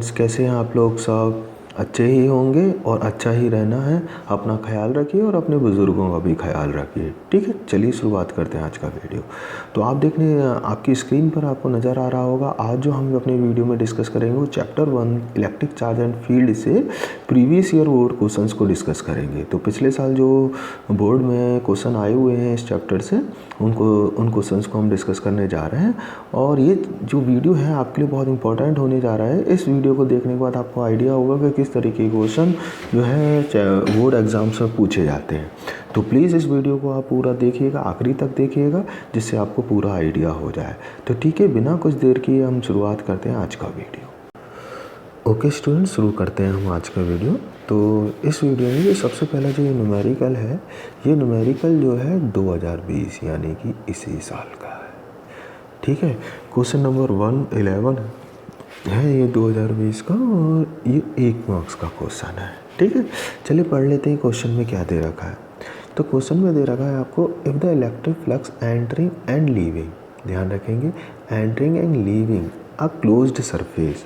Students, कैसे हैं आप लोग? सब अच्छे ही होंगे और अच्छा ही रहना है। अपना ख्याल रखिए और अपने बुज़ुर्गों का भी ख्याल रखिए, ठीक है। चलिए शुरुआत करते हैं आज का वीडियो। तो आप देखने आपकी स्क्रीन पर आपको नज़र आ रहा होगा, आज जो हम अपने वीडियो में डिस्कस करेंगे वो chapter 1 electric charge and field से प्रीवियस ईयर बोर्ड क्वेश्चंस को डिस्कस करेंगे। तो पिछले साल जो बोर्ड में क्वेश्चन आए हुए हैं इस चैप्टर से उन क्वेश्चंस को हम डिस्कस करने जा रहे हैं। और ये जो वीडियो है आपके लिए बहुत इंपॉर्टेंट होने जा रहा है। इस वीडियो को देखने के बाद आपको आइडिया होगा कि किस तरीके के क्वेश्चन जो है बोर्ड एग्जाम्स में पूछे जाते हैं। तो प्लीज़ इस वीडियो को आप पूरा देखिएगा, आखिरी तक देखिएगा, जिससे आपको पूरा आइडिया हो जाए। तो ठीक है, बिना कुछ देर किए हम शुरुआत करते हैं आज का वीडियो। ओके स्टूडेंट्स, शुरू करते हैं हम आज का वीडियो। तो इस वीडियो में ये सबसे पहला जो ये न्यूमेरिकल है, ये न्यूमेरिकल जो है 2020 यानी कि इसी साल का है, ठीक है। क्वेश्चन नंबर 111 है ये 2020 का और ये 1 मार्क्स का क्वेश्चन है, ठीक है। चलिए पढ़ लेते हैं क्वेश्चन में क्या दे रखा है। तो क्वेश्चन में दे रखा है आपको, if the electric flux entering and leaving, ध्यान रखेंगे, entering and leaving a closed surface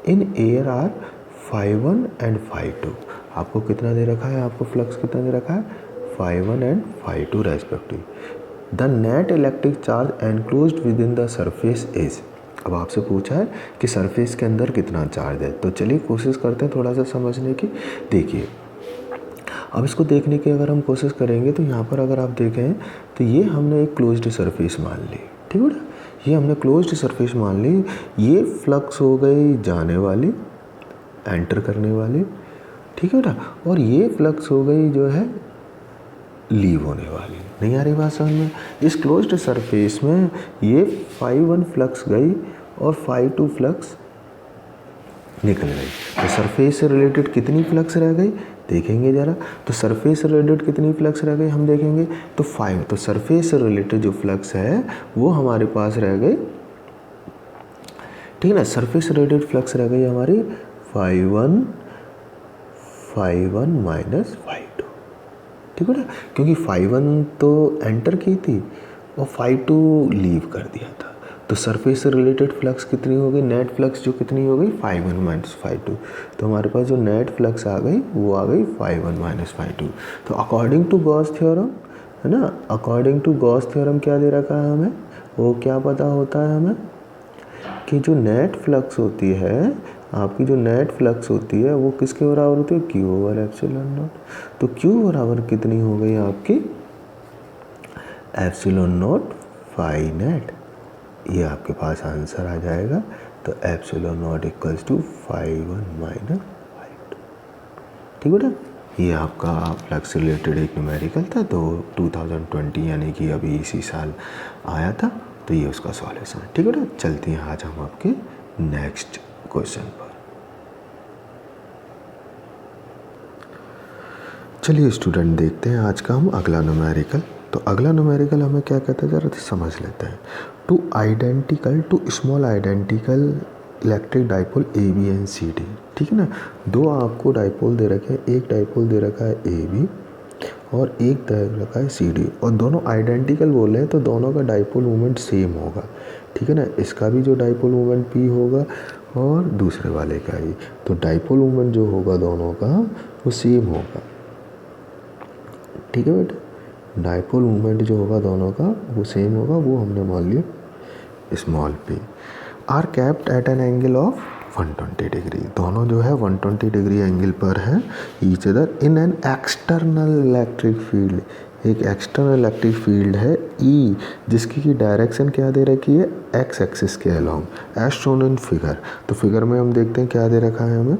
in air are φ1 and φ2। आपको कितना दे रखा है, आपको फ्लक्स कितना दे रखा है, φ1 and φ2 respective. The net electric charge enclosed within the surface is. अब आपसे पूछा है कि सरफेस के अंदर कितना चार्ज है। तो चलिए कोशिश करते हैं थोड़ा सा समझने की। देखिए, अब इसको देखने की अगर हम कोशिश करेंगे तो यहाँ पर अगर आप देखें तो ये हमने एक क्लोज्ड सरफेस मान ली, ठीक है ना। ये हमने क्लोज्ड सरफेस मान ली। ये फ्लक्स हो गई जाने वाली, एंटर करने वाली, ठीक है ना। और ये फ्लक्स हो गई जो है लीव होने वाली। नहीं आ रही बात समझ में? इस क्लोज्ड सरफेस में ये φ1 फ्लक्स गई और φ2 फ्लक्स निकल गई। तो सरफेस से रिलेटेड कितनी फ्लक्स रह गई देखेंगे ज़रा। तो सरफेस से रिलेटेड कितनी फ्लक्स रह गई हम देखेंगे तो 5। तो सरफेस से रिलेटेड जो फ्लक्स है वो हमारे पास रह गई, ठीक है ना। सरफेस से रिलेटेड फ्लक्स रह गई हमारी φ1 माइनस φ2, ठीक है ना। क्योंकि φ1 तो एंटर की थी और φ2 लीव कर दिया था। तो सरफेस से रिलेटेड फ्लक्स कितनी हो गई, नेट फ्लक्स जो कितनी हो गई, φ1 माइनस φ2। तो हमारे पास जो नेट फ्लक्स आ गई वो आ गई φ1 माइनस φ2। तो अकॉर्डिंग टू गॉस थ्योरम, है ना, अकॉर्डिंग टू गॉस थ्योरम क्या दे रखा है हमें, वो क्या पता होता है हमें कि जो नेट फ्लक्स होती है, आपकी जो नेट फ्लक्स होती है वो किसके बराबर होती है, Q ओवर एप्सिलॉन नॉट। तो Q बराबर कितनी हो गई आपकी, एप्सिलॉन नॉट फाई नेट। ये आपके पास आंसर आ जाएगा। तो epsilon not equals to φ1 minus φ2, ठीक है ना। ये आपका फ्लक्स रिलेटेड एक न्यूमेरिकल था, तो 2020 यानी कि अभी इसी साल आया था। तो ये उसका सॉल्यूशन है, ठीक है ना। चलते हैं आज हम आपके नेक्स्ट क्वेश्चन पर। चलिए स्टूडेंट, देखते हैं आज का हम अगला न्यूमेरिकल। तो अगला न्यूमेरिकल हमें क्या कहता है, ज़रा समझ लेते हैं। Two small identical electric dipole A B and C D, ठीक है ना। दो आपको डाइपोल दे रखे हैं, एक डाइपोल दे रखा है ए बी और एक दे रखा है सी डी, और दोनों आइडेंटिकल बोल रहे हैं तो दोनों का डाइपोल मोमेंट सेम होगा, ठीक है ना। इसका भी जो डाइपोल मोमेंट पी होगा और दूसरे वाले का ही, तो डाइपोल मोमेंट जो होगा दोनों का वो सेम होगा, ठीक है बेटा। डाइपोल मोमेंट जो होगा दोनों का वो सेम होगा, वो हमने मान लिया small p। Are kept at an angle of 120 degree, दोनों जो है 120 डिग्री एंगल पर है each other in an external electric field. एक एक्सटर्नल इलेक्ट्रिक फील्ड है E, जिसकी की डायरेक्शन क्या दे रखी है, एक्स एक्सिस के along as shown in figure. तो फिगर में हम देखते हैं क्या दे रखा है हमें,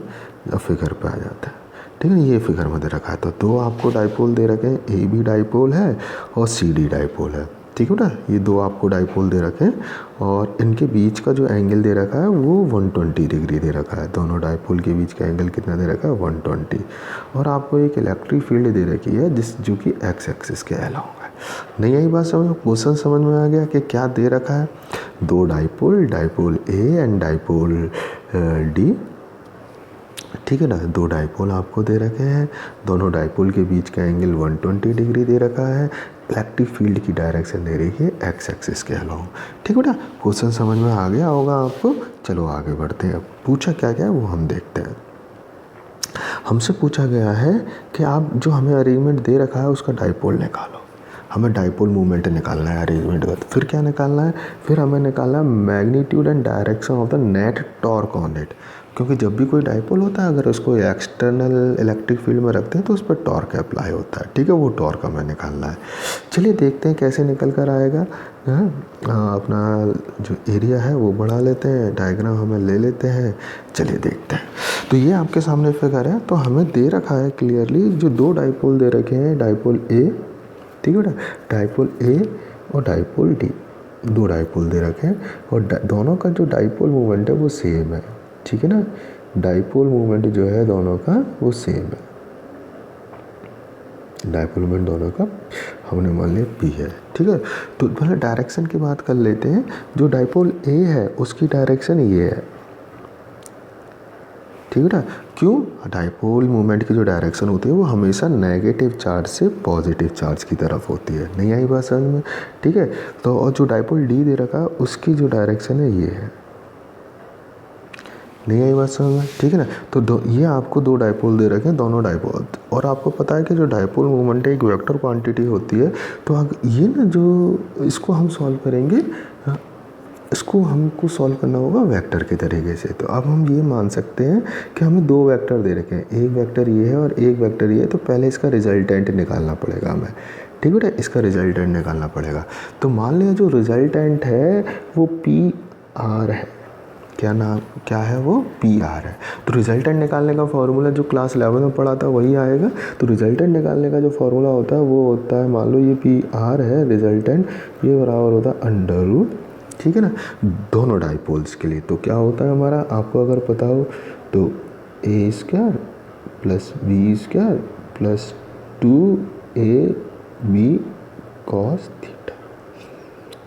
अब फिगर पे आ जाता है, ठीक है। ये फिगर में दे रखा है। तो दो आपको डाइपोल दे रखे हैं, ए बी डाइपोल है और सी डी डाइपोल है, ठीक है ना। ये दो आपको डाइपोल दे रखे हैं और इनके बीच का जो एंगल दे रखा है वो 120 डिग्री दे रखा है। दोनों डाइपोल के बीच का एंगल कितना दे रखा है, 120। और आपको एक इलेक्ट्रिक फील्ड दे रखी है जो कि एक्स एक्सिस के अलोंग है। नहीं आई बात समझ, क्वेश्चन समझ में आ गया कि क्या दे रखा है। दो dipole A and dipole D, ठीक है ना। दो डाइपोल आपको दे रखे हैं, दोनों डाइपोल के बीच का एंगल 120 डिग्री दे रखा है। इलेक्ट्रिक फील्ड की डायरेक्शन दे रही है एक्स एक्सिस के अलोंग, ठीक है ना। क्वेश्चन समझ में आ गया होगा आपको। चलो आगे बढ़ते हैं अब। पूछा क्या गया वो हम देखते हैं। हमसे पूछा गया है कि आप जो हमें अरेंजमेंट दे रखा है उसका डाइपोल निकालो। हमें डाइपोल मूवमेंट निकालना है अरेंजमेंट का। फिर क्या निकालना है, फिर हमें निकालना है magnitude and direction of the net torque on it. क्योंकि जब भी कोई डाइपोल होता है, अगर उसको एक्सटर्नल इलेक्ट्रिक फील्ड में रखते हैं तो उस पर टॉर्क अप्लाई होता है, ठीक है। वो टॉर्क हमें निकालना है। चलिए देखते हैं कैसे निकल कर आएगा। अपना जो एरिया है वो बढ़ा लेते हैं, डायग्राम हमें ले लेते हैं, चलिए देखते हैं। तो ये आपके सामने फिगर है। तो हमें दे रखा है क्लियरली जो दो डाइपोल दे रखे हैं, डाइपोल ए, ठीक है ना, डाइपोल ए और डाइपोल डी, दो डाइपोल दे रखे हैं और दोनों का जो डाइपोल मूवमेंट है वो सेम है, ठीक है ना। डाइपोल मूवमेंट जो है दोनों का वो सेम है। डाइपोल मूवमेंट दोनों का हमने मान लिया पी है, ठीक है। तो पहले डायरेक्शन की बात कर लेते हैं। जो डाइपोल ए है उसकी डायरेक्शन ये है, ठीक है ना। क्यों? डाइपोल मूवमेंट की जो डायरेक्शन होती है वो हमेशा नेगेटिव चार्ज से पॉजिटिव चार्ज की तरफ होती है। नहीं आई बात समझ में, ठीक है। तो और जो डाइपोल डी दे रखा है उसकी जो डायरेक्शन है ये है। नहीं आई बात समझ में, ठीक है ना। तो ये आपको दो डाइपोल दे रखे हैं, दोनों डाइपोल। और आपको पता है कि जो डाइपोल मूवमेंट है एक वेक्टर क्वांटिटी होती है। तो ये ना जो इसको हम सॉल्व करेंगे, इसको हमको सॉल्व करना होगा वेक्टर के तरीके से। तो अब हम ये मान सकते हैं कि हमें दो वेक्टर दे रखे हैं, एक वेक्टर ये है और एक वेक्टर ये है। तो पहले इसका रिजल्टेंट निकालना पड़ेगा हमें, ठीक है। इसका रिजल्टेंट निकालना पड़ेगा। तो मान लिया जो रिजल्टेंट है वो पी आर है। क्या है वो? पी आर है। तो रिजल्टेंट निकालने का फॉर्मूला जो क्लास 11 में पढ़ा था वही आएगा। तो रिजल्टेंट निकालने का जो फॉर्मूला होता है वो होता है, मान लो ये पी आर है रिजल्टेंट, ये बराबर होता है अंडर रूट, ठीक है ना, दोनों डाइपोल्स के लिए। तो क्या होता है हमारा, आपको अगर पता हो तो A square plus B square plus 2ab cos theta,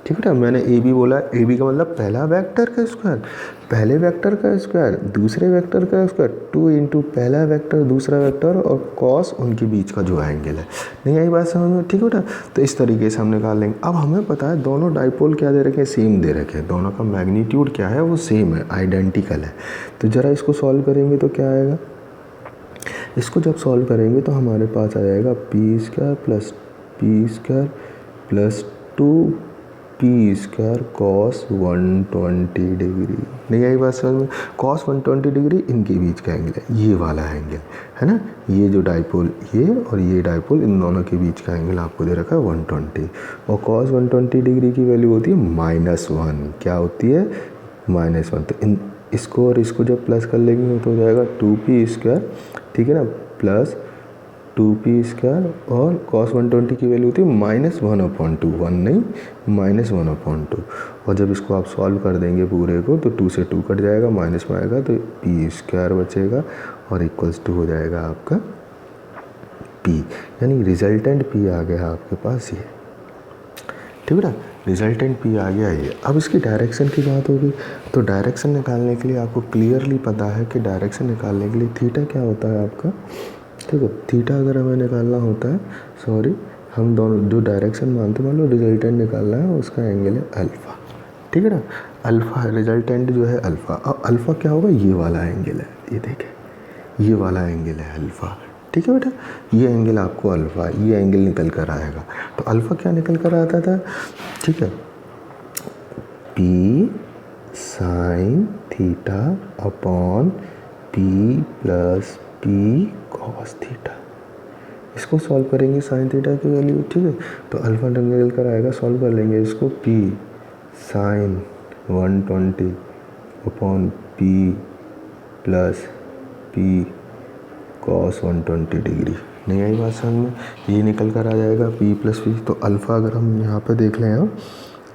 ठीक है ना। मैंने ए बी बोला, ए बी का मतलब पहला वेक्टर का स्क्वायर, पहले वेक्टर का स्क्वायर, दूसरे वेक्टर का स्क्वायर, 2 इंटू पहला वेक्टर दूसरा वेक्टर और कॉस उनके बीच का जो एंगल है। नहीं आई बात समझ में, ठीक है ना। तो इस तरीके से हम निकाल लेंगे। अब हमें पता है दोनों डाइपोल क्या दे रखे हैं, सेम दे रखे हैं, दोनों का मैग्नीट्यूड क्या है वो सेम है, आइडेंटिकल है। तो ज़रा इसको सॉल्व करेंगे तो क्या आएगा, इसको जब सॉल्व करेंगे तो हमारे पास आ जाएगा P square plus 2p square cos 120 degree. नहीं आई बात समझ में, कॉस 120 डिग्री इनके बीच का एंगल है, ये वाला एंगल है ना। ये जो डाइपोल ये और ये डाइपोल, इन दोनों के बीच का एंगल आपको दे रखा है 120। और कॉस 120 डिग्री की वैल्यू होती है -1। क्या होती है? -1। तो इसको और इसको जब प्लस कर लेंगे तो हो जाएगा 2p स्क्वायर, ठीक है ना, प्लस 2p स्क्वायर और कॉस 120 की वैल्यू होती है -1/2, 1 नहीं -1/2। और जब इसको आप सॉल्व कर देंगे पूरे को तो 2 से 2 कट जाएगा, माइनस में आएगा तो p स्क्वायर बचेगा और इक्वल्स टू हो जाएगा आपका p, यानी रिजल्टेंट p आ गया आपके पास ये, ठीक है ना। रिजल्टेंट p आ गया ये। अब इसकी डायरेक्शन की बात होगी। तो डायरेक्शन निकालने के लिए आपको क्लियरली पता है कि डायरेक्शन निकालने के लिए थीटा क्या होता है आपका, ठीक है। थीटा अगर हमें निकालना होता है, सॉरी हम दोनों जो डायरेक्शन मानते मान लो रिजल्टेंट निकालना है उसका एंगल है अल्फ़ा, ठीक है ना। अल्फ़ा रिजल्टेंट जो है अल्फ़ा। अब अल्फ़ा क्या होगा, ये वाला एंगल है, ये देखें ये वाला एंगल है अल्फ़ा, ठीक है बेटा। ये एंगल आपको अल्फ़ा, ये एंगल निकल कर आएगा। तो अल्फ़ा क्या निकल कर आता था, ठीक है, p sine theta upon p plus p cos theta. इसको सॉल्व करेंगे साइन थीटा की वैल्यू, ठीक है। तो अल्फ़ा निकल कर आएगा, सॉल्व कर लेंगे इसको, p sine 120 upon p plus p cos 120 degree. नहीं आई बात समझ में, ये निकल कर आ जाएगा p प्लस p। तो अल्फ़ा अगर हम यहाँ पे देख लें हम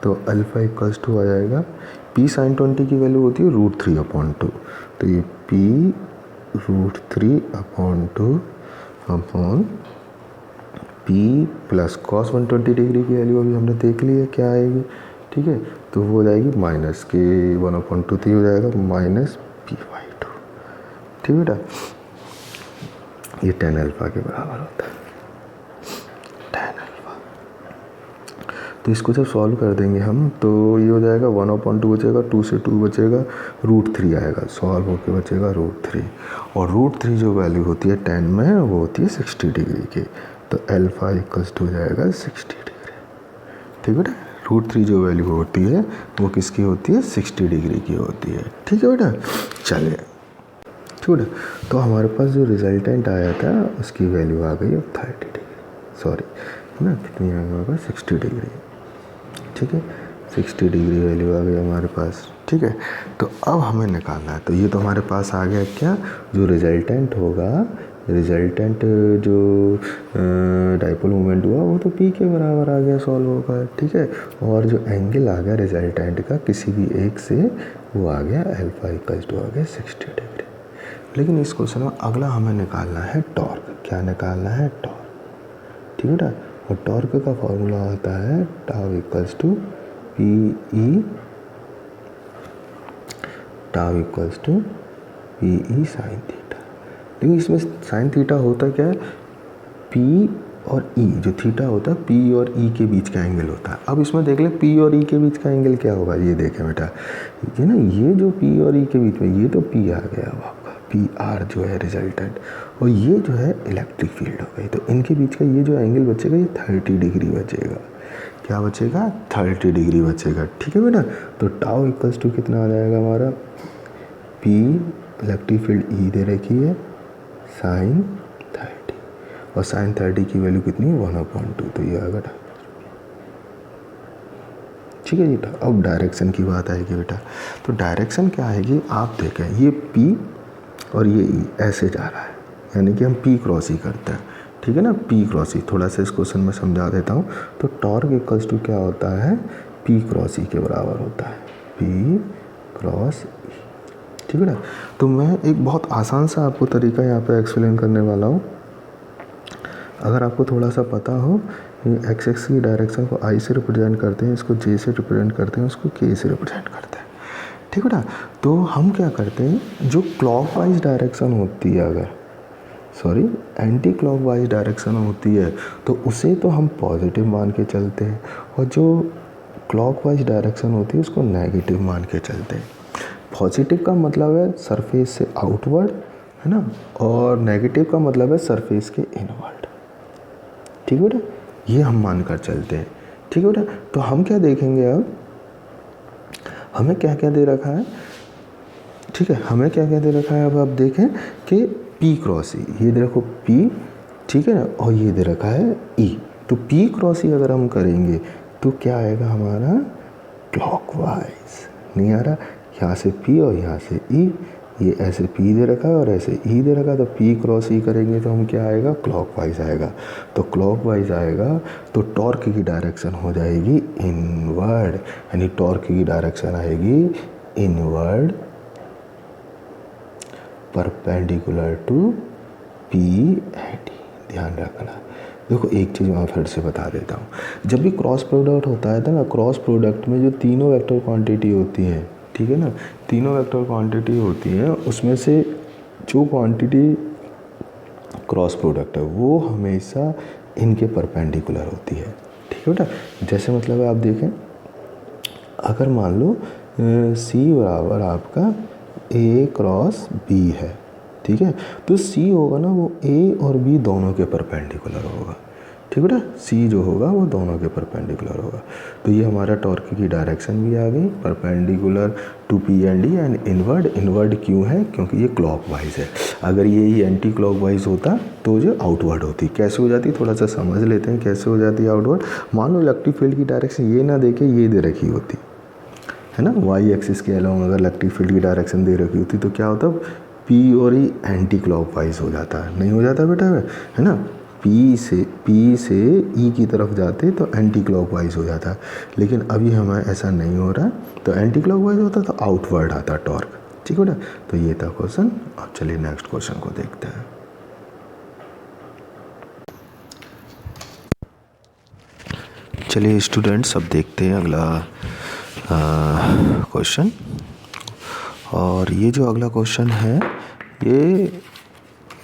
तो अल्फ़ा इक्वल्स टू आ जाएगा, p साइन 20 की वैल्यू होती है √3/2। तो ये p √3/2 upon p plus cos 120 degree की वैल्यू अभी हमने देख ली है क्या आएगी, ठीक है। तो वो हो जाएगी माइनस के 1/2 हो जाएगा -p/2, ठीक है बेटा। ये tan अल्फ़ा के बराबर होता है, tan अल्फ़ा। तो इसको जब सॉल्व कर देंगे हम तो ये हो जाएगा 1/2 बचेगा, 2 से 2 बचेगा √3 आएगा, सॉल्व होके बचेगा √3। और √3 जो वैल्यू होती है 10 में वो होती है 60 डिग्री की, तो अल्फ़ा इक्वल्स टू हो जाएगा 60 डिग्री। ठीक है बेटा, √3 जो वैल्यू होती है वो किसकी होती है, 60 डिग्री की होती है। ठीक है बेटा, चलिए ठीक है। तो हमारे पास जो रिजल्टेंट आया था उसकी वैल्यू आ गई 30 डिग्री, सॉरी है ना, कितनी आ गई हमारे पास 60 डिग्री। ठीक है, 60 डिग्री वैल्यू आ गई हमारे पास। ठीक है, तो अब हमें निकालना है, तो ये तो हमारे पास आ गया क्या, जो रिजल्टेंट होगा, रिजल्टेंट जो डाइपोल मोमेंट हुआ वो तो P के बराबर आ गया, सॉल्व होगा। ठीक है, और जो एंगल आ गया रिजल्टेंट का किसी भी एक से, वो आ गया अल्फ़ा इक्वल्स टू आ गया 60 डिग्री। लेकिन इस क्वेश्चन में अगला हमें निकालना है टॉर्क। क्या निकालना है, टॉर्क। ठीक है बेटा, और टॉर्क का फॉर्मूला होता है tau equals to PE sine theta. लेकिन इसमें साइन थीटा होता क्या है, P और E जो थीटा होता है P और E के बीच का एंगल होता है। अब इसमें देख ले P और E के बीच का एंगल क्या होगा, ये देखें बेटा, ये ना, ये जो P और E के बीच में, ये तो P आ गया अब आपका PR जो है रिजल्टेंट, और ये जो है इलेक्ट्रिक फील्ड हो गई, तो इनके बीच का ये जो एंगल बचेगा ये 30 डिग्री बचेगा। क्या बचेगा, 30 डिग्री बचेगा। ठीक है बेटा, तो टाउ इक्वल्स टू कितना आ जाएगा हमारा, P इलेक्ट्रिक फील्ड E दे रखी है साइन 30, और साइन 30 की वैल्यू कितनी है 1/2, तो ये आएगा। ठीक है जी, अब डायरेक्शन की बात आएगी बेटा, तो डायरेक्शन क्या आएगी, आप देखें ये P और ये E ऐसे जा रहा है, यानी कि हम P क्रॉस E करते हैं। ठीक है ना, P क्रॉस E, थोड़ा सा इस क्वेश्चन में समझा देता हूँ। तो टॉर्क इक्वल्स टू क्या होता है, P क्रॉस E के बराबर होता है, P क्रॉस E। ठीक है ना, तो मैं एक बहुत आसान सा आपको तरीका यहाँ पे एक्सप्लेन करने वाला हूँ। अगर आपको थोड़ा सा पता हो, एक्स एक्स की डायरेक्शन को I से रिप्रेजेंट करते हैं, इसको J से रिप्रेजेंट करते हैं, उसको K से रिप्रेजेंट करते हैं। ठीक है ना, तो हम क्या करते हैं, जो क्लॉकवाइज डायरेक्शन होती है, अगर सॉरी एंटी क्लॉकवाइज डायरेक्शन होती है, तो उसे तो हम पॉजिटिव मान के चलते हैं, और जो क्लॉकवाइज डायरेक्शन होती है उसको नेगेटिव मान के चलते हैं। पॉजिटिव का मतलब है सरफेस से आउटवर्ड, है ना, और नेगेटिव का मतलब है सरफेस के इनवर्ड। ठीक है बेटा, ये हम मान कर चलते हैं। ठीक है बेटा, तो हम क्या देखेंगे, अब हमें क्या क्या दे रखा है, ठीक है, हमें क्या क्या दे रखा है, अब आप देखें कि P क्रॉस E, ये दे रखो P, ठीक है ना, और ये दे रखा है E, तो P क्रॉस E अगर हम करेंगे तो क्या आएगा हमारा, क्लॉकवाइज। नहीं आ रहा, यहाँ से P और यहाँ से E, ये ऐसे P दे रखा है और ऐसे E दे रखा है, तो P क्रॉस E करेंगे तो हम क्या आएगा, क्लॉकवाइज आएगा। तो क्लॉकवाइज आएगा तो टॉर्क की डायरेक्शन हो जाएगी इनवर्ड, यानी टॉर्क की डायरेक्शन आएगी inward perpendicular to P and E। ध्यान रखना। देखो एक चीज़ मैं फिर से बता देता हूँ, जब भी क्रॉस प्रोडक्ट होता है ना, क्रॉस प्रोडक्ट में जो तीनों वेक्टर क्वांटिटी होती हैं, ठीक है ना, तीनों वेक्टर क्वांटिटी होती हैं, उसमें से जो क्वांटिटी क्रॉस प्रोडक्ट है वो हमेशा इनके परपेंडिकुलर होती है। ठीक है बेटा, जैसे मतलब आप देखें, अगर मान लो C बराबर आपका A क्रॉस B है, ठीक है, तो C होगा ना वो A और B दोनों के परपेंडिकुलर होगा। ठीक है ना, C जो होगा वो दोनों के परपेंडिकुलर होगा। तो ये हमारा टॉर्क की डायरेक्शन भी आ गई perpendicular to P and E, and inward. Inward क्यों है, क्योंकि ये क्लॉकवाइज है। अगर ये एंटी क्लॉकवाइज होता तो जो आउटवर्ड होती। कैसे हो जाती, थोड़ा सा समझ लेते हैं कैसे हो जाती है आउटवर्ड। मान लो इलेक्ट्रिक फील्ड की डायरेक्शन ये ना देखे, ये दे रखी होती है ना, वाई एक्सिस के अलावा अगर इलेक्ट्रिक फील्ड की डायरेक्शन दे रखी होती तो क्या होता, P और E एंटी क्लॉकवाइज हो जाता है। नहीं हो जाता बेटा, है ना, P से E की तरफ जाते तो एंटी क्लॉकवाइज हो जाता, लेकिन अभी हमें ऐसा नहीं हो रहा, तो एंटी क्लॉकवाइज होता तो आउटवर्ड आता टॉर्क। ठीक है बेटा, तो ये था क्वेश्चन। अब चलिए नेक्स्ट क्वेश्चन को देखते हैं। चलिए स्टूडेंट्स, अब देखते हैं अगला क्वेश्चन। और ये जो अगला क्वेश्चन है ये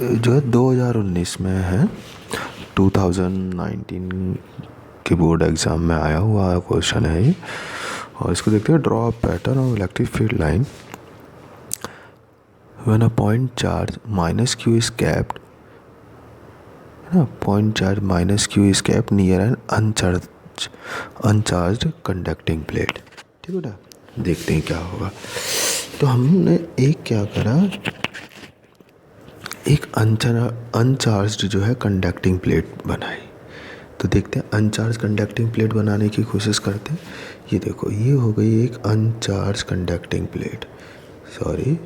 जो है 2019 में है, 2019 के बोर्ड एग्ज़ाम में आया हुआ क्वेश्चन है ये। और इसको देखते हैं, draw pattern of electric field line when a point charge minus Q is kept, है ना, point charge minus Q is kept near an uncharged conducting plate. ठीक है बेटा, देखते हैं क्या होगा। तो हमने एक क्या करा, एक अनचार्ज जो है कंडक्टिंग प्लेट बनाई। तो देखते हैं अनचार्ज कंडक्टिंग प्लेट बनाने की कोशिश करते हैं। ये देखो, ये हो गई एक अनचार्ज कंडक्टिंग प्लेट, सॉरी,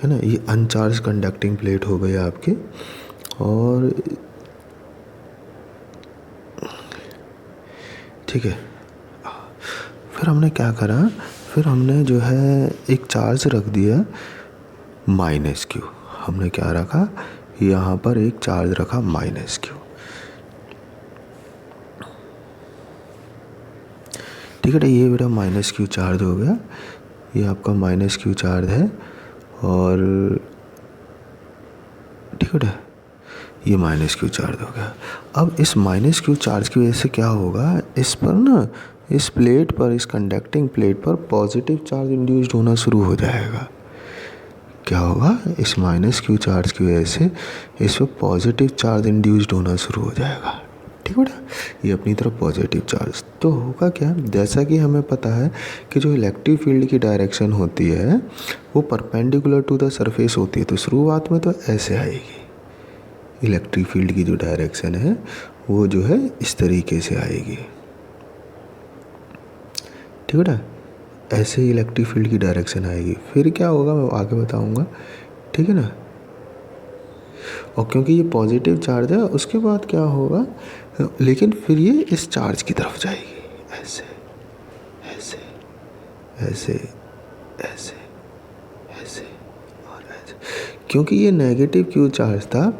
है ना, ये अनचार्ज कंडक्टिंग प्लेट हो गई आपकी। और ठीक है, फिर हमने क्या करा, फिर हमने जो है एक चार्ज रख दिया माइनस क्यू। हमने क्या रखा, यहाँ पर एक चार्ज रखा माइनस क्यू। ठीक है, ये बेटा माइनस क्यू चार्ज हो गया, ये आपका माइनस क्यू चार्ज है। और ठीक है बेटा, ये माइनस क्यू चार्ज हो गया। अब इस माइनस क्यू चार्ज की वजह से क्या होगा, इस पर ना, इस प्लेट पर, इस कंडक्टिंग प्लेट पर पॉजिटिव चार्ज इंड्यूस्ड होना शुरू हो जाएगा। क्या होगा, इस माइनस क्यू चार्ज की वजह से इस पर पॉजिटिव चार्ज इंड्यूस्ड होना शुरू हो जाएगा। ठीक है बेटा, ये अपनी तरफ पॉजिटिव चार्ज। तो होगा क्या, जैसा कि हमें पता है कि जो इलेक्ट्रिक फील्ड की डायरेक्शन होती है वो परपेंडिकुलर टू द सरफेस होती है। तो शुरुआत में तो ऐसे आएगी, इलेक्ट्रिक फील्ड की जो डायरेक्शन है वो जो है इस तरीके से आएगी। ठीक है बेटा, ऐसे ही इलेक्ट्रिक फील्ड की डायरेक्शन आएगी। फिर क्या होगा मैं आगे बताऊंगा। ठीक है ना, और क्योंकि ये पॉजिटिव चार्ज है, उसके बाद क्या होगा, लेकिन फिर ये इस चार्ज की तरफ जाएगी, ऐसे ऐसे ऐसे ऐसे ऐसे और ऐसे। क्योंकि ये नेगेटिव क्यू चार्ज था,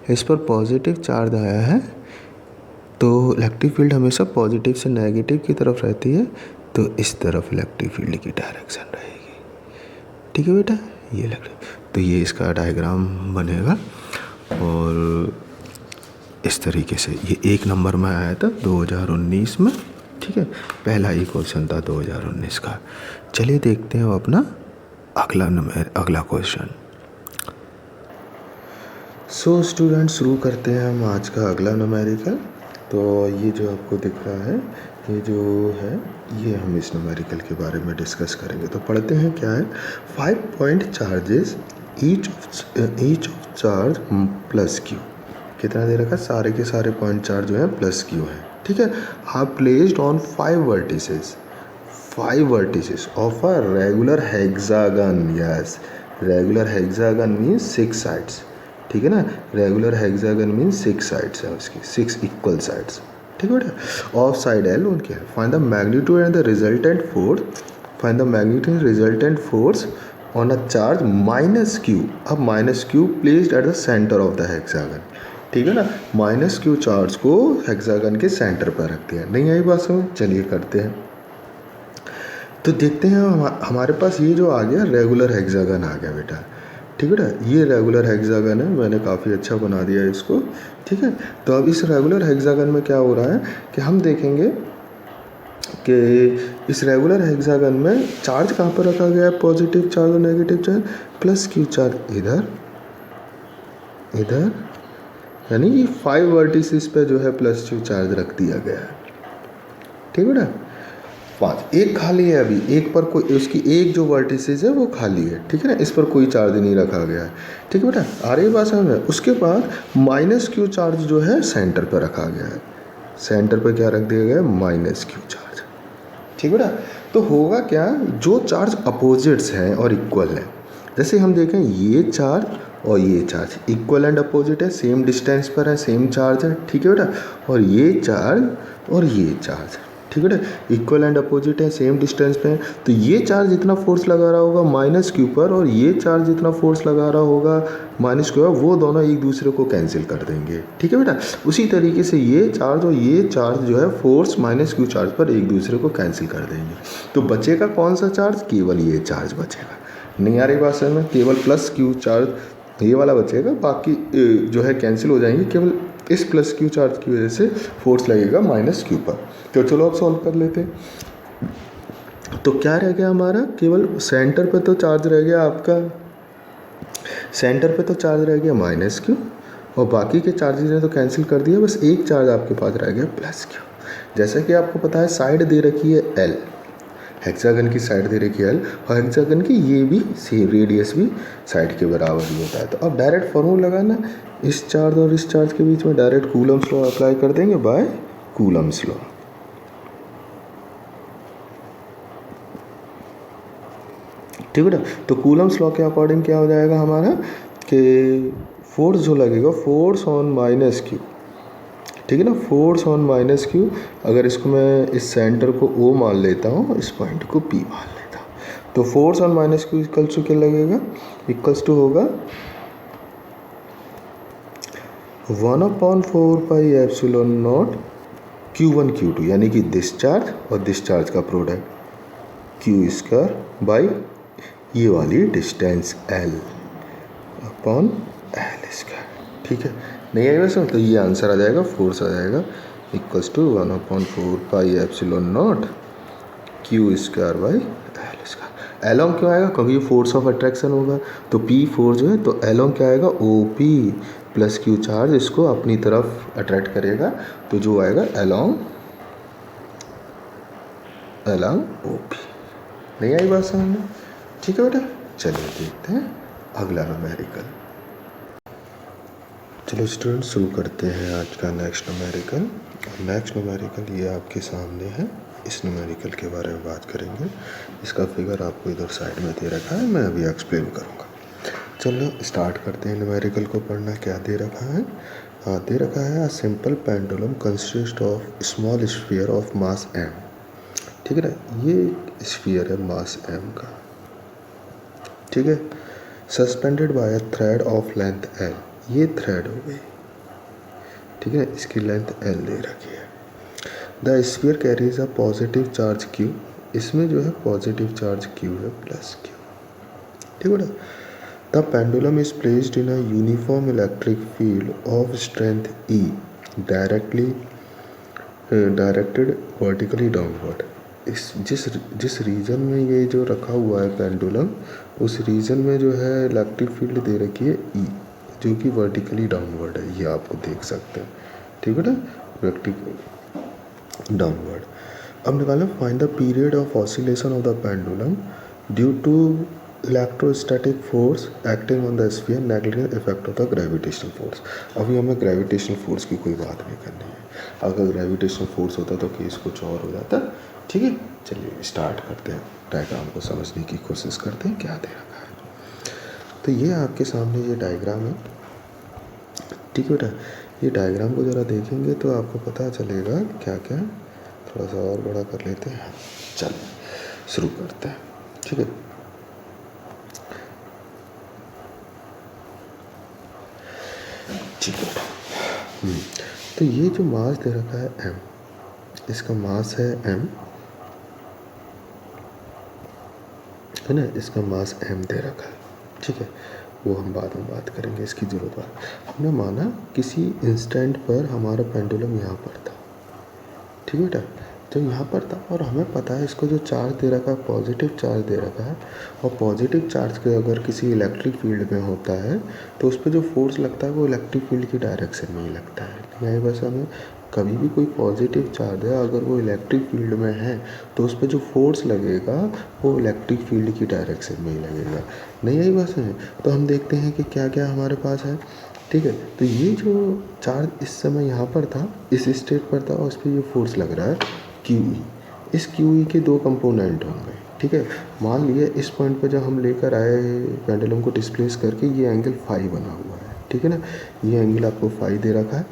इस पर पॉजिटिव चार्ज आया है, तो इलेक्ट्रिक फील्ड हमेशा पॉजिटिव से नेगेटिव की तरफ रहती है, तो इस तरफ इलेक्ट्रिक फील्ड की डायरेक्शन रहेगी। ठीक है बेटा, ये इलेक्ट्रिक, तो ये इसका डायग्राम बनेगा। और इस तरीके से ये 1 नंबर में आया था 2019 में। ठीक है, पहला ही क्वेश्चन था 2019 का। चलिए देखते हैं अपना अगला क्वेश्चन। सो स्टूडेंट, शुरू करते हैं हम आज का अगला न्यूमेरिकल। तो ये जो आपको दिख रहा है, ये जो है, ये हम इस न्यूमेरिकल के बारे में डिस्कस करेंगे। तो पढ़ते हैं क्या है। 5 point charges each of charge plus Q. कितना दे रखा है, सारे के सारे पॉइंट चार्ज जो है प्लस क्यू है। ठीक है, आप placed on 5 vertices of a regular hexagon. Yes, regular hexagon means 6 sides. ठीक है ना, रेगुलर हेक्सागन मीन्स 6 साइड्स है उसकी, 6 इक्वल साइड्स। ठीक है बेटा, ऑफ साइड एल उनके। Find the magnitude and the resultant force, find the magnitude resultant force on a charge minus Q. अब minus Q placed at the centre of the hexagon. ठीक है ना, minus Q charge को hexagon के centre पर रखते हैं। नहीं आई बात समझ, चलिए करते हैं। तो देखते हैं हमारे पास ये जो आ गया रेगुलर हेक्सागन आ गया बेटा। ठीक है ना, ये रेगुलर हेक्सागन है, मैंने काफ़ी अच्छा बना दिया इसको। ठीक है, तो अब इस रेगुलर हेक्सागन में क्या हो रहा है कि हम देखेंगे कि इस रेगुलर हेक्सागन में चार्ज कहाँ पर रखा गया है, पॉजिटिव चार्ज और negative charge. Plus Q charge इधर इधर, यानी कि 5 वर्टिसेस पे जो है प्लस क्यू चार्ज रख दिया गया है। ठीक है ना, 5, एक खाली है अभी, एक पर कोई, उसकी एक जो वर्टिसेस है वो खाली है। ठीक है ना, इस पर कोई चार्ज नहीं रखा गया है। ठीक है बेटा, आ रही बात समझ में। उसके बाद माइनस क्यू चार्ज जो है सेंटर पर रखा गया है। सेंटर पर क्या रख दिया गया है, माइनस क्यू चार्ज। ठीक है बेटा, तो होगा क्या, जो चार्ज अपोजिट्स हैं और इक्वल हैं, जैसे हम देखें ये चार्ज और ये चार्ज इक्वल एंड अपोजिट है, सेम डिस्टेंस पर है, सेम चार्ज है। ठीक है बेटा, और ये चार्ज और ये चार्ज, ठीक है बेटा, इक्वल एंड अपोजिट है, सेम डिस्टेंस पे है। तो ये चार्ज जितना फोर्स लगा रहा होगा माइनस क्यू पर, और ये चार्ज जितना फोर्स लगा रहा होगा माइनस क्यू, वो दोनों एक दूसरे को कैंसिल कर देंगे। ठीक है बेटा, उसी तरीके से ये चार्ज और ये चार्ज जो है फोर्स माइनस क्यू चार्ज पर एक दूसरे को कैंसिल कर देंगे। तो बचेगा कौन सा चार्ज, केवल ये चार्ज बचेगा। नहीं आ रही बात समझ में, केवल प्लस क्यू चार्ज ये वाला बचेगा, बाकी जो है कैंसिल हो जाएंगे। केवल इस प्लस क्यू चार्ज की वजह से फोर्स लगेगा माइनस क्यू पर। तो चलो अब सॉल्व कर लेते हैं। तो क्या रह गया हमारा, केवल सेंटर पे तो चार्ज रह गया आपका, सेंटर पे तो चार्ज रह गया माइनस क्यू, और बाकी के चार्जेस ने तो कैंसिल कर दिया, बस एक चार्ज आपके पास रह गया प्लस क्यू। जैसा कि आपको पता है साइड दे रखी है एल, हेक्सागन की साइड दे रखी है एल, और हेक्सागन की ये भी सेम रेडियस भी साइड के बराबर ही होता है। तो अब डायरेक्ट फॉर्मूला लगाना, इस चार्ज और इस चार्ज के बीच में डायरेक्ट कूलम्स लॉ अप्लाई कर देंगे बाय कूलम्स लॉ। ठीक है ना। तो कूलम्स लॉ के अकॉर्डिंग क्या हो जाएगा हमारा कि फोर्स जो लगेगा, फोर्स ऑन माइनस क्यू, ठीक है ना, फोर्स ऑन माइनस क्यू, अगर इसको मैं इस सेंटर को O मान लेता हूँ, इस पॉइंट को P मान लेता हूँ, तो force on minus Q equals to क्या लगेगा, इक्वल्स टू होगा 1/4πε0 Q1 Q2, यानी कि डिस्चार्ज और डिस्चार्ज का प्रोडक्ट Q स्क्वायर बाई ये वाली distance L upon L square. ठीक है, नहीं आएगा सर, तो ये आंसर आ जाएगा, फोर्स आ जाएगा equals to 1/4πε0 Q square by L square. Along क्यों आएगा, क्योंकि ये फोर्स ऑफ अट्रैक्शन होगा, तो P4 जो है, तो एलोंग क्या आएगा, OP प्लस Q चार्ज इसको अपनी तरफ अट्रैक्ट करेगा, तो जो आएगा एलोंग OP। नहीं आई बात समझ में? ठीक है बेटा, चलिए देखते हैं अगला न्यूमेरिकल। चलो स्टूडेंट शुरू करते हैं आज का नेक्स्ट न्यूमेरिकल। नेक्स्ट न्यूमेरिकल ये आपके सामने है, इस न्यूमेरिकल के बारे में बात करेंगे। इसका फिगर आपको इधर साइड में दे रखा है, मैं अभी एक्सप्लेन करूँगा। चलो स्टार्ट करते हैं न्यूमेरिकल को पढ़ना। क्या दे रखा है, हाँ दे रखा है, a simple pendulum consist of small sphere of mass m। ठीक है ना, ये स्फीयर है मास m का, ठीक है, suspended bye a thread of length l, ये थ्रेड हो गई, ठीक है, इसकी लेंथ l दे रखी है। The sphere carries a positive charge q, इसमें जो है पॉजिटिव चार्ज q है प्लस q, ठीक है ना। The pendulum is placed in a uniform electric field of strength E directed vertically downward. इस जिस रीजन में ये जो रखा हुआ है पेंडुलम, उस रीजन में जो है इलेक्ट्रिक फील्ड दे रखी है E, जो कि वर्टिकली डाउनवर्ड है, ये आपको देख सकते हैं, ठीक है ना, वर्टिकली डाउनवर्ड। अब निकालो, find the period of oscillation of the pendulum due to electrostatic force acting on the sphere negligible effect of the gravitational force. अभी हमें ग्रेविटेशनल फोर्स की कोई बात नहीं करनी है, अगर ग्रेविटेशनल फोर्स होता तो केस कुछ और हो जाता, ठीक है। चलिए स्टार्ट करते हैं, डायग्राम को समझने की कोशिश करते हैं क्या दे रखा है। तो ये आपके सामने ये डायग्राम है, ठीक है बेटा, ये डायग्राम को ज़रा देखेंगे तो आपको पता चलेगा क्या क्या। थोड़ा सा और बड़ा कर लेते हैं, चलिए शुरू करते हैं, ठीक है। ठीक है, तो ये जो मास दे रखा है m, इसका मास है m, है ना, इसका मास m दे रखा है, ठीक है, वो हम बाद में बात करेंगे, इसकी ज़रूरत है। हमने माना किसी इंस्टेंट पर हमारा पेंडुलम यहाँ पर था, ठीक है बेटा, तो यहाँ पर था, और हमें पता है इसको जो चार्ज दे रखा है पॉजिटिव चार्ज दे रखा है, और पॉजिटिव चार्ज के अगर किसी इलेक्ट्रिक फील्ड में होता है तो उस पर जो फोर्स लगता है वो इलेक्ट्रिक फील्ड की डायरेक्शन में ही लगता है। यही बस हमें कभी भी कोई पॉजिटिव चार्ज है अगर वो इलेक्ट्रिक फील्ड में है तो उस पर जो फोर्स लगेगा वो इलेक्ट्रिक फील्ड की डायरेक्शन में ही लगेगा। नहीं यही बस है, तो हम देखते हैं कि क्या क्या हमारे पास है, ठीक है। तो ये जो चार्ज इस समय यहाँ पर था, इस स्टेट पर था, और उस पर ये फोर्स लग रहा है QE। इस QE के दो कंपोनेंट होंगे, ठीक है। मान लिए इस पॉइंट पर जब हम लेकर आए पेंडुलम को डिस्प्लेस करके, ये एंगल फाई बना हुआ है, ठीक है ना, ये एंगल आपको फाई दे रखा है,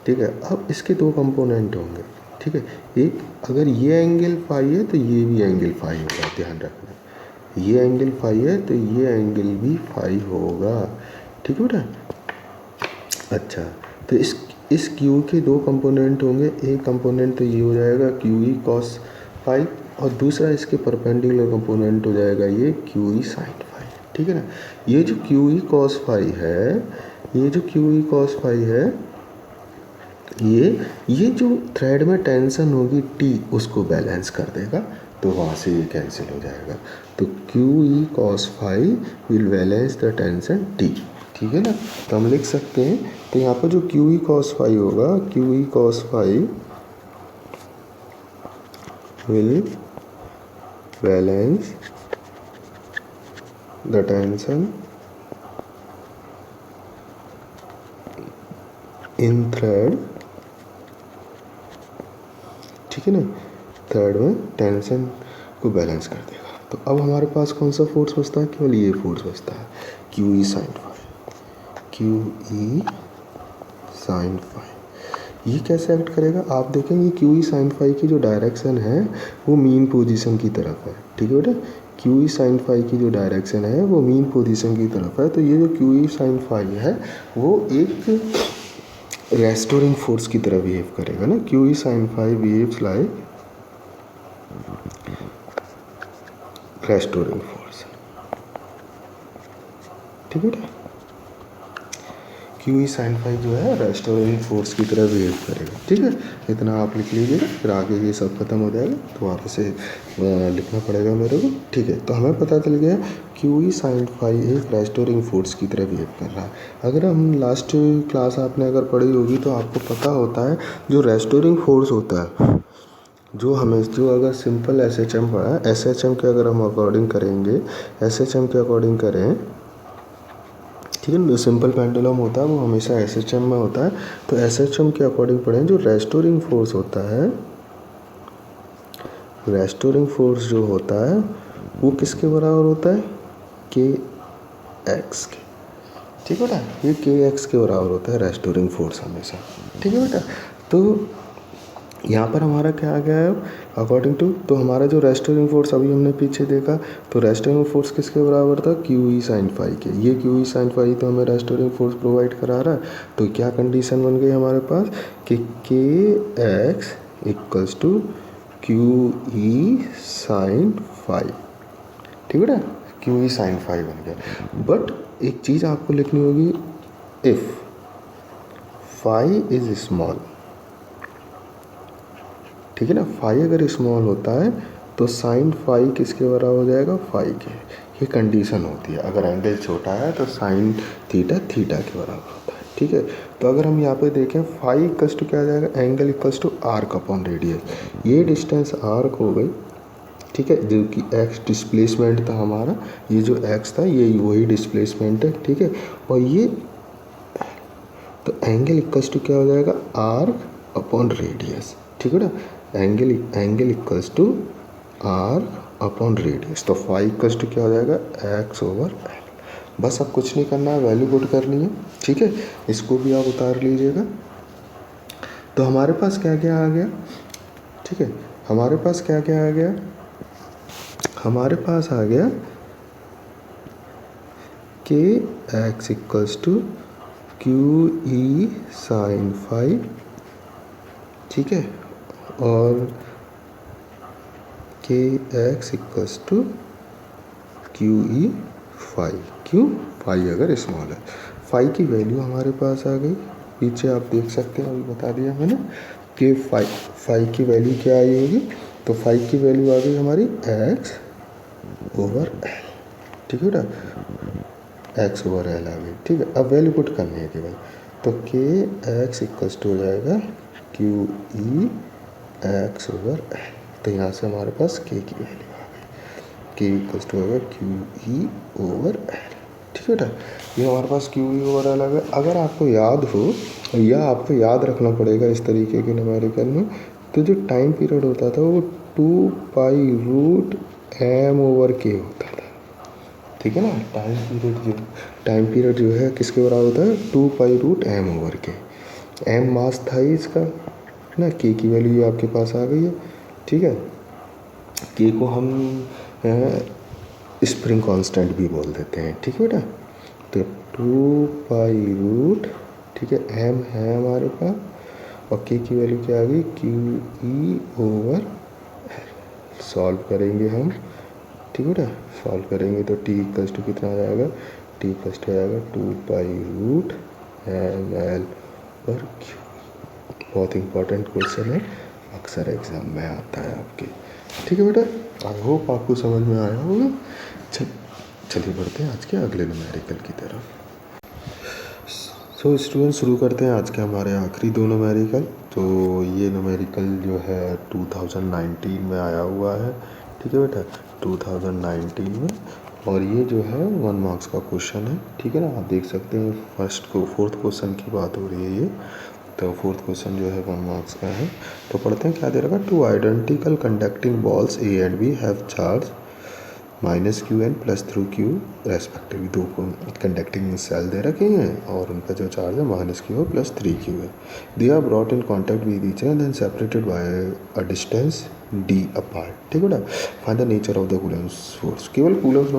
ठीक है। अब इसके दो कंपोनेंट होंगे, ठीक है, एक अगर ये एंगल फाई है तो ये भी एंगल फाई होगा, ध्यान रखना, ये एंगल फाई है तो ये एंगल भी फाई होगा, ठीक है बेटा। अच्छा, तो इस Q के दो कंपोनेंट होंगे, एक कंपोनेंट तो ये हो जाएगा QE cos फाई, और दूसरा इसके परपेंडिकुलर कंपोनेंट हो जाएगा ये QE sin फाई, ठीक है ना। ये जो QE cos फाई है, ये जो QE cos फाई है, ये जो थ्रेड में टेंशन होगी T उसको बैलेंस कर देगा, तो वहाँ से ये कैंसिल हो जाएगा। तो Q E cos five will balance the tension T, ठीक है ना। तो हम लिख सकते हैं, तो यहाँ पर जो क्यू ई कॉस फाइव होगा, Q E cos five will balance the tension in thread, ठीक है ना, थ्रेड में टेंशन को बैलेंस कर देगा। तो अब हमारे पास कौन सा फोर्स बचता है, केवल ये फोर्स बचता है, Q E sine five, Q E sine five. ये कैसे एक्ट करेगा आप देखेंगे, क्यू ई साइन फाइव की जो डायरेक्शन है वो मीन पोजीशन की तरफ है, ठीक है बेटा। क्यू ई साइन फाइव की जो डायरेक्शन है वो मीन पोजीशन की तरफ है। तो ये जो क्यू ई साइन फाइव है वो एक रेस्टोरिंग फोर्स की तरह बिहेव करेगा ना। Q E sine five behaves like restoring force, ठीक है बेटा। क्यू ई साइन फाइव जो है रेस्टोरिंग फोर्स की तरह बिहेव करेगा, ठीक है। इतना आप लिख लीजिएगा, फिर आगे ये सब खत्म हो जाएगा, दोबारा से लिखना पड़ेगा मेरे को, ठीक है। तो हमें पता चल गया क्यू ई साइन फाइव एक रेस्टोरिंग फोर्स की तरह बिहेव कर रहा है। अगर हम लास्ट क्लास आपने अगर पढ़ी होगी तो आपको पता होता है जो रेस्टोरिंग फोर्स होता है, जो अगर सिंपल एस एच एम पढ़ा है, एस एच एम के अगर हम अकॉर्डिंग करेंगे, एस एच एम के अकॉर्डिंग करें, ठीक है, जो सिंपल पेंडुलम होता है वो हमेशा एस एच एम में होता है। तो एस एच एम के अकॉर्डिंग पढ़ें, जो रेस्टोरिंग फोर्स होता है, रेस्टोरिंग फोर्स जो होता है वो किसके बराबर होता है, के एक्स के, ठीक है बेटा। ये के एक्स के बराबर होता है रेस्टोरिंग फोर्स हमेशा, ठीक है बेटा। तो यहाँ पर हमारा क्या आ गया है अकॉर्डिंग टू, तो हमारा जो रेस्टोरिंग फोर्स अभी हमने पीछे देखा, तो रेस्टोरिंग फोर्स किसके बराबर था, क्यू ई साइन फाइव के। ये क्यू ई साइन फाइव तो हमें रेस्टोरिंग फोर्स प्रोवाइड करा रहा है। तो क्या कंडीशन बन गई हमारे पास कि K X equals to Q E sine five, ठीक है ना, क्यू ई साइन फाइव बन गया। बट एक चीज़ आपको लिखनी होगी, इफ़ फाइव इज स्मॉल, ठीक है ना, फाइव अगर स्मॉल होता है तो साइन फाइव किसके बराबर हो जाएगा, फाइव के। ये कंडीशन होती है। अगर एंगल छोटा है तो साइन थीटा थीटा के बराबर होता है, ठीक है। तो अगर हम यहाँ पे देखें, फाइव इक्वल्स टू क्या आ जाएगा, angle equals to arc upon radius. ये डिस्टेंस आर्क हो गई, ठीक है, जो कि एक्स डिस्प्लेसमेंट था हमारा, ये जो एक्स था ये वही डिस्प्लेसमेंट है, ठीक है। और ये तो एंगल इक्वल्स टू क्या हो जाएगा, आर्क अपॉन रेडियस, ठीक है ना। Angle equals to R upon radius. तो फाइव इक्वल्स टू क्या हो जाएगा, एक्स ओवर एल। बस अब कुछ नहीं करना है, वैल्यू पुट करनी है, ठीक है। इसको भी आप उतार लीजिएगा। तो हमारे पास क्या क्या आ गया, ठीक है, हमारे पास क्या क्या आ गया, हमारे पास आ गया K X equals to Q E sine five, ठीक है, और K X equals to Q E five, क्यों, फाइव अगर स्मॉल है। फाइव की वैल्यू हमारे पास आ गई, पीछे आप देख सकते हैं, अभी बता दिया मैंने कि फाइव की वैल्यू क्या आई होगी। तो फाइव की वैल्यू आ गई हमारी एक्स ओवर एल, ठीक है बेटा, एक्स ओवर एल आ गई, ठीक है। अब वैल्यू पुट करनी है केवल, तो के एक्स इक्वल्स टू हो जाएगा Q E x over L. तो यहाँ से हमारे पास के की वैल्यू आ गई, के इक्वल्स टू होगा क्यू ई ओवर एल, ठीक है बेटा। ये हमारे पास क्यू ई ओवर एल आ गया। अगर आपको याद हो, या आपको याद रखना पड़ेगा इस तरीके के न्यूमेरिकल में, तो जो टाइम पीरियड होता था वो 2 पाई रूट एम ओवर के होता था, ठीक है ना। टाइम पीरियड जो है किसके बराबर होता है, 2 पाई रूट एम ओवर के। एम मास था ही इसका, है ना। के की वैल्यू आपके पास आ गई है, ठीक है। के को हम स्प्रिंग कांस्टेंट भी बोल देते हैं, ठीक है बेटा। तो 2 पाई रूट, ठीक है, एम है हमारे पास, और के की वैल्यू क्या आ गई, क्यू ई ओवर सॉल्व करेंगे हम, ठीक है बेटा। सॉल्व करेंगे तो टी इक्वल्स टू कितना आ जाएगा, टी इक्वल्स टू आएगा 2 पाई रूट एम एल और क्यू। बहुत इंपॉर्टेंट क्वेश्चन है, अक्सर एग्जाम में आता है आपके, ठीक है बेटा। आई होप आपको समझ में आया होगा। चलिए बढ़ते हैं आज के अगले न्यूमेरिकल की तरफ। सो स्टूडेंट, शुरू करते हैं आज के हमारे आखिरी दो न्यूमेरिकल। तो ये न्यूमेरिकल जो है 2019 में आया हुआ है, ठीक है बेटा, 2019 में। और ये जो है 1 मार्क्स का क्वेश्चन है, ठीक है ना। आप देख सकते हैं फोर्थ क्वेश्चन की बात हो रही है ये। तो फोर्थ क्वेश्चन जो है 1 मार्क्स का है। तो पढ़ते हैं क्या दे रखा। 2 identical conducting balls A and B have charge -q and +3q respectively. दो कंडक्टिंग सेल दे रखे हैं और उनका जो चार्ज है -q और +3q है। They are brought in contact with each other and separated by a distance d apart, ठीक है ना। Find the nature of the Coulomb's force. केवल कूलम्स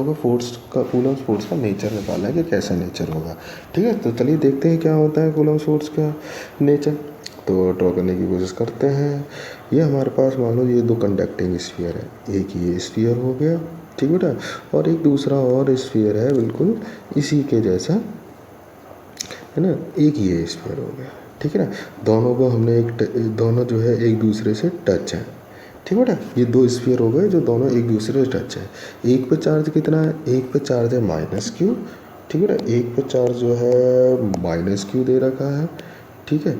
फोर्स का नेचर निकालना है कि कैसा नेचर होगा, ठीक है। तो चलिए देखते हैं क्या होता है कूलम्स फोर्स का नेचर। तो ड्रॉ करने की कोशिश करते हैं। ये हमारे पास मान लो ये दो कंडक्टिंग स्फीयर है। एक ये स्फीयर हो गया, ठीक है बेटा, और एक दूसरा और स्फीयर है बिल्कुल इसी के जैसा, है ना। एक ये स्फीयर हो गया, ठीक है ना। दोनों को हमने दोनों जो है एक दूसरे से टच है, ठीक है बेटा। ये दो स्फीयर हो गए जो दोनों एक दूसरे से टच है। एक पे चार्ज कितना है, एक पे चार्ज है -q, ठीक है बेटा। एक पे चार्ज जो है -q दे रखा है, ठीक है।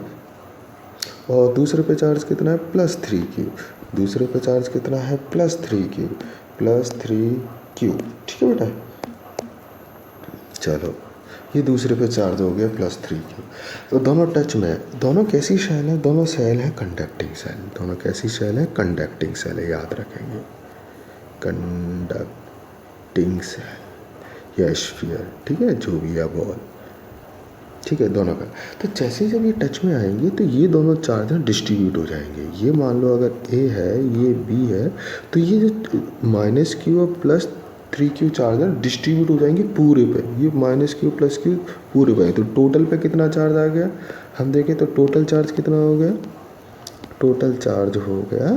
और दूसरे पे चार्ज कितना है +3q। दूसरे पे चार्ज कितना है +3q, ठीक है बेटा। चलो ये दूसरे पे चार्ज हो गया +3q। तो दोनों टच में है। दोनों कैसी सेल है, दोनों सेल है कंडक्टिंग सेल। दोनों कैसी सेल है, कंडक्टिंग सेल है, याद रखेंगे। कंडक्टिंग सेल या स्फीयर, ठीक है, जो भी है बॉल, ठीक है, दोनों का। तो जैसे जब ये टच में आएंगे तो ये दोनों चार्ज डिस्ट्रीब्यूट हो जाएंगे। ये मान लो अगर A है, ये B है, तो ये जो -q और +3q चार्ज डिस्ट्रीब्यूट हो जाएंगे पूरे पे। ये -q +q पूरे पे। तो टोटल पे कितना चार्ज आ गया, हम देखें तो टोटल चार्ज कितना हो गया। टोटल चार्ज हो गया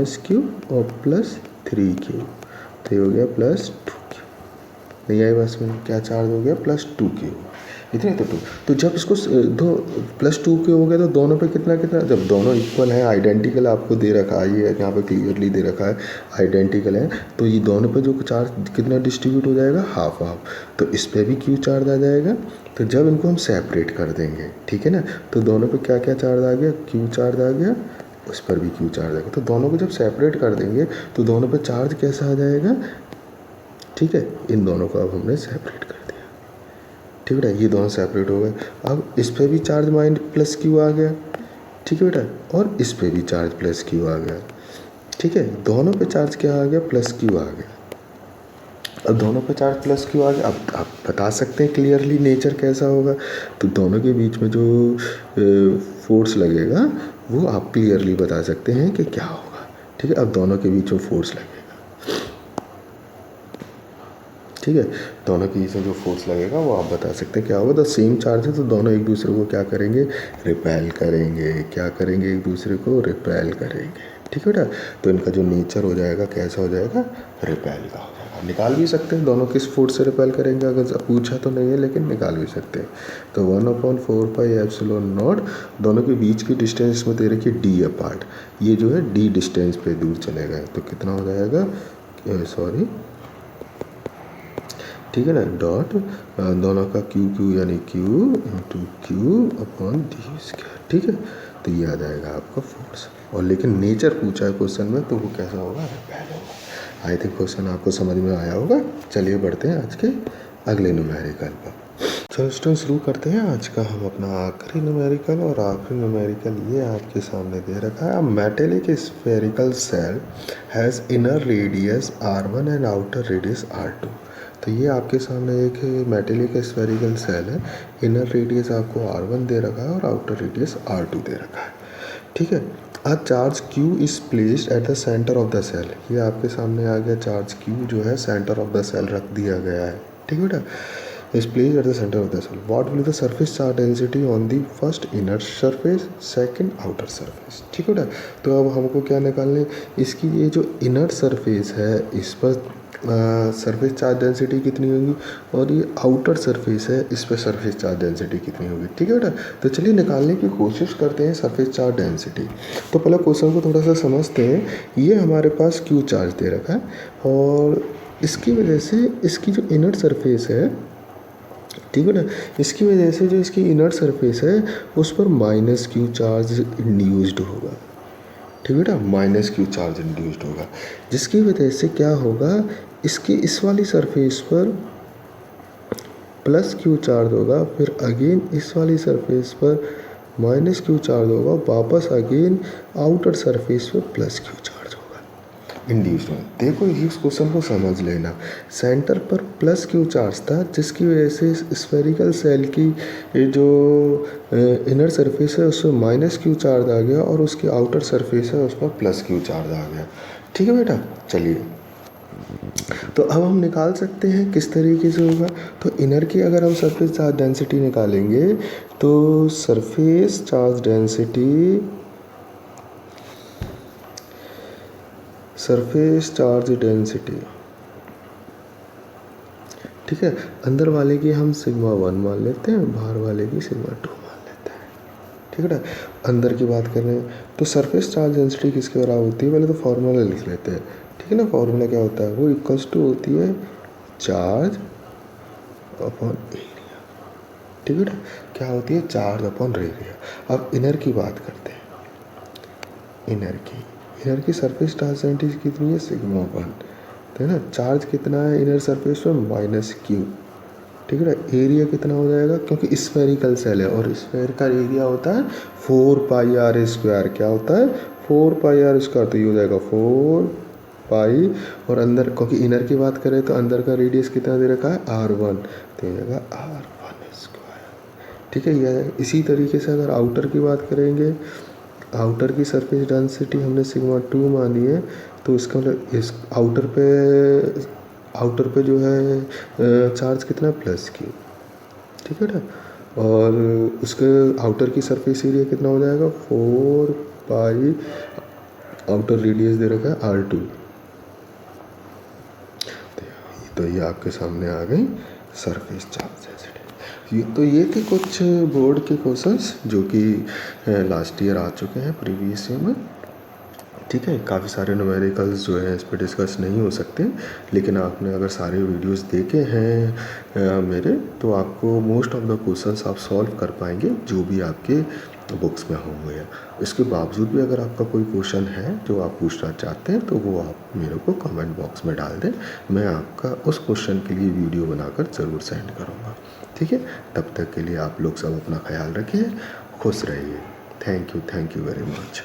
-q और +3q। तो ये हो गया +2q। नहीं आई बस में, क्या चार्ज हो गया +2q, इतने तो 2। तो जब इसको दो +2q हो गया तो दोनों पे कितना, जब दोनों इक्वल हैं, आइडेंटिकल आपको दे रखा है, ये यहाँ पे क्लियरली दे रखा है आइडेंटिकल है, तो ये दोनों पे जो चार्ज कितना डिस्ट्रीब्यूट हो जाएगा, हाफ हाफ। तो इस पर भी q चार्ज आ जाएगा। तो जब इनको हम सेपरेट कर देंगे, ठीक है ना, तो दोनों पे क्या क्या चार्ज आ गया, q चार्ज आ गया, उस पर भी q चार्ज आ गया। तो दोनों को जब सेपरेट कर देंगे तो दोनों पे चार्ज कैसा आ जाएगा, ठीक है। इन दोनों को अब हमने सेपरेट कर दिया, ठीक है बेटा। ये दोनों सेपरेट हो गए। अब इस पे भी चार्ज +q आ गया, ठीक है बेटा, और इस पे भी चार्ज +q आ गया, ठीक है। दोनों पे चार्ज क्या आ गया, +q आ गया। अब दोनों पे चार्ज +q आ गया। अब आप बता सकते हैं क्लियरली नेचर कैसा होगा। तो दोनों के बीच में जो फोर्स लगेगा वो आप क्लियरली बता सकते हैं कि क्या होगा, ठीक है। अब दोनों के बीच में फोर्स लगेगा, ठीक है। दोनों के बीच में जो फोर्स लगेगा वो आप बता सकते हैं क्या होगा। तो सेम चार्ज है तो दोनों एक दूसरे को क्या करेंगे, रिपेल करेंगे। क्या करेंगे, एक दूसरे को रिपेल करेंगे, ठीक है बेटा। तो इनका जो नेचर हो जाएगा कैसा हो जाएगा, रिपेल का हो जाएगा। निकाल भी सकते हैं दोनों किस फोर्स से रिपेल करेंगे, अगर पूछा तो नहीं है लेकिन निकाल भी सकते हैं। तो 1/4πε0 दोनों के बीच की डिस्टेंस में दे रखी d अपार्ट। ये जो है d डिस्टेंस पे दूर चले गए तो कितना हो जाएगा, ठीक है ना, डॉट दोनों का q यानी q × q/d², ठीक है। तो ये आ जाएगा आपका फोर्स। और लेकिन नेचर पूछा है क्वेश्चन में तो वो कैसा होगा, रिपेल होगा। आई थिंक क्वेश्चन आपको समझ में आया होगा। चलिए बढ़ते हैं आज के अगले न्यूमेरिकल पर। चलो स्टूडेंट, शुरू करते हैं आज का हम अपना आखिरी न्यूमेरिकल। और आखिरी न्यूमेरिकल ये आपके सामने दे रखा है। Metallic spherical shell has inner radius r1 and outer radius r2। तो ये आपके सामने एक मेटेलिक स्फेरिकल सेल है। इनर रेडियस आपको r1 दे रखा है और आउटर रेडियस r2 दे रखा है, ठीक है। A charge q is placed at the centre of the cell. ये आपके सामने आ गया, चार्ज q जो है सेंटर ऑफ द सेल रख दिया गया है, ठीक है बेटा। Is placed at the centre of the cell. What will the surface charge density on the first inner surface, second outer surface, ठीक है बेटा। तो अब हमको क्या निकालने, इसकी ये जो इनर सरफेस है इस पर सरफेस चार्ज डेंसिटी कितनी होगी, और ये आउटर सरफेस है, इस पर सरफेस चार्ज डेंसिटी कितनी होगी। ठीक है बेटा, तो चलिए निकालने की कोशिश करते हैं सरफेस चार्ज डेंसिटी। तो पहले क्वेश्चन को थोड़ा सा समझते हैं। ये हमारे पास क्यू चार्ज दे रखा है, और इसकी वजह से इसकी जो इनर सरफेस है, ठीक है ना, इसकी वजह से जो इसकी इनर सरफेस है उस पर माइनस क्यू चार्ज इंड्यूस्ड होगा। ठीक है बेटा, माइनस क्यू चार्ज इंड्यूस्ड होगा, जिसकी वजह से क्या होगा, इसकी इस वाली सरफेस पर प्लस क्यू चार्ज होगा, फिर अगेन इस वाली सरफेस पर माइनस क्यू चार्ज होगा, वापस अगेन आउटर सरफेस पर प्लस क्यू चार्ज होगा इंड्यूस्ड होगा। देखो इस क्वेश्चन को समझ लेना, सेंटर पर प्लस क्यू चार्ज था, जिसकी वजह से स्फेरिकल सेल की जो इनर सरफेस है उस पर माइनस क्यू चार्ज आ गया, और उसकी आउटर सरफेस है उस पर प्लस क्यू चार्ज आ गया। ठीक है बेटा, चलिए तो अब हम निकाल सकते हैं किस तरीके से होगा। तो इनर की अगर हम सरफेस चार्ज डेंसिटी निकालेंगे, तो सरफेस चार्ज डेंसिटी, ठीक है, अंदर वाले की हम सिग्मा 1 मान लेते हैं, बाहर वाले की सिग्मा 2 मान लेते हैं। ठीक है ना, अंदर की बात कर रहे हैं तो सरफेस चार्ज डेंसिटी किसके बराबर होती है, पहले तो फॉर्मूला लिख लेते हैं। ठीक है ना, फॉर्मूला क्या होता है, वो इक्वल्स टू होती है चार्ज अपॉन एरिया। ठीक है ना, क्या होती है, चार्ज अपॉन एरिया। अब इनर की बात करते हैं, इनर की सरफेस चार्ज डेंसिटी कितनी है, सिग्मा 1, है ना। चार्ज कितना है इनर सरफेस पर, माइनस क्यू। ठीक है ना, एरिया कितना हो जाएगा, क्योंकि स्फेरिकल सेल है और स्फेयर का एरिया होता है 4πr²। क्या होता है, 4πr²। तो ये हो जाएगा 4π, और अंदर क्योंकि इनर की बात करें तो अंदर का रेडियस कितना दे रखा है, r1, तो ये जाएगा r1²। ठीक है, ये इसी तरीके से अगर आउटर की बात करेंगे, आउटर की सरफेस डेंसिटी हमने सिग्मा 2 मानी है, तो इसका मतलब इस आउटर पे जो है चार्ज कितना, प्लस क्यू। ठीक है ना, और उसके आउटर की सरफेस एरिया कितना हो जाएगा, 4π, आउटर रेडियस दे रखा है r2। तो ये आपके सामने आ गई सरफेस चार्ज डेंसिटी। तो ये थे कुछ बोर्ड के क्वेश्चंस जो कि लास्ट ईयर आ चुके हैं प्रीवियस ईयर में। ठीक है, काफ़ी सारे न्यूमेरिकल्स जो है इस पर डिस्कस नहीं हो सकते, लेकिन आपने अगर सारे वीडियोस देखे हैं मेरे, तो आपको मोस्ट ऑफ द क्वेश्चंस आप सॉल्व कर पाएंगे जो भी आपके बुक्स में होंगे। इसके बावजूद भी अगर आपका कोई क्वेश्चन है जो आप पूछना चाहते हैं, तो वो आप मेरे को कमेंट बॉक्स में डाल दें, मैं आपका उस क्वेश्चन के लिए वीडियो बनाकर ज़रूर सेंड करूँगा। ठीक है, तब तक के लिए आप लोग सब अपना ख्याल रखिए, खुश रहिए। Thank you very much.